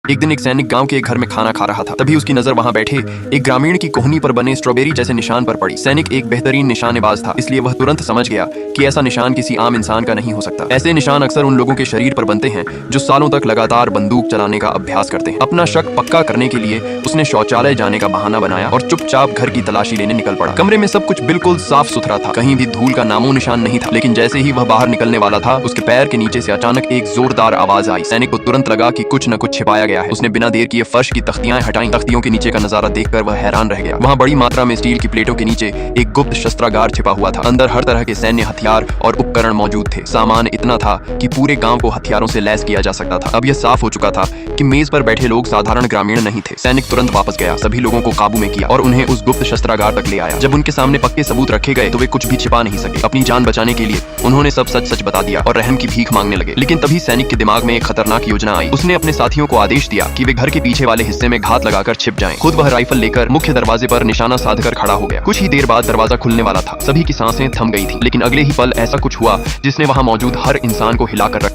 एक दिन एक सैनिक गांव के एक घर में खाना खा रहा था। तभी उसकी नजर वहां बैठे एक ग्रामीण की कोहनी पर बने स्ट्रॉबेरी जैसे निशान पर पड़ी। सैनिक एक बेहतरीन निशानेबाज था, इसलिए वह तुरंत समझ गया कि ऐसा निशान किसी आम इंसान का नहीं हो सकता। ऐसे निशान अक्सर उन लोगों के शरीर पर बनते हैं जो सालों तक लगातार बंदूक चलाने का अभ्यास करते हैं। अपना शक पक्का करने के लिए उसने शौचालय जाने का बहाना बनाया और चुपचाप घर की तलाशी लेने निकल पड़ा। कमरे में सब कुछ बिल्कुल साफ सुथरा था, कहीं भी धूल का नामो निशान नहीं था। लेकिन जैसे ही वह बाहर निकलने वाला था, उसके पैर के नीचे से अचानक एक जोरदार आवाज आई। सैनिक को तुरंत लगा कि कुछ न कुछ छिपाया गया है। उसने बिना देर किए फर्श की तख्तियां हटाई। तख्तियों के नीचे का नजारा देखकर वह हैरान रह गया। वहां बड़ी मात्रा में स्टील की प्लेटों के नीचे एक गुप्त शस्त्रागार छिपा हुआ था। अंदर हर तरह के सैन्य हथियार और उपकरण मौजूद थे। सामान इतना था कि पूरे गांव को हथियारों से लैस किया जा सकता था। अब यह साफ हो चुका था कि मेज पर बैठे लोग साधारण ग्रामीण नहीं थे। सैनिक तुरंत वापस गया, सभी लोगों को काबू में किया और उन्हें उस गुप्त शस्त्रागार तक ले आया। जब उनके सामने पक्के सबूत रखे गए तो वे कुछ भी छिपा नहीं सके। अपनी जान बचाने के लिए उन्होंने सब सच सच बता दिया और रहम की भीख मांगने लगे। लेकिन तभी सैनिक के दिमाग में एक खतरनाक योजना आई। उसने अपने साथियों को आदेश दिया कि वे घर के पीछे वाले हिस्से में घात लगाकर छिप जाएं। खुद वह राइफल लेकर मुख्य दरवाजे पर निशाना साधकर खड़ा हो गया। कुछ ही देर बाद दरवाजा खुलने वाला था। सभी की सांसें थम गई थी, लेकिन अगले ही पल ऐसा कुछ हुआ जिसने वहां मौजूद हर इंसान को हिलाकर रख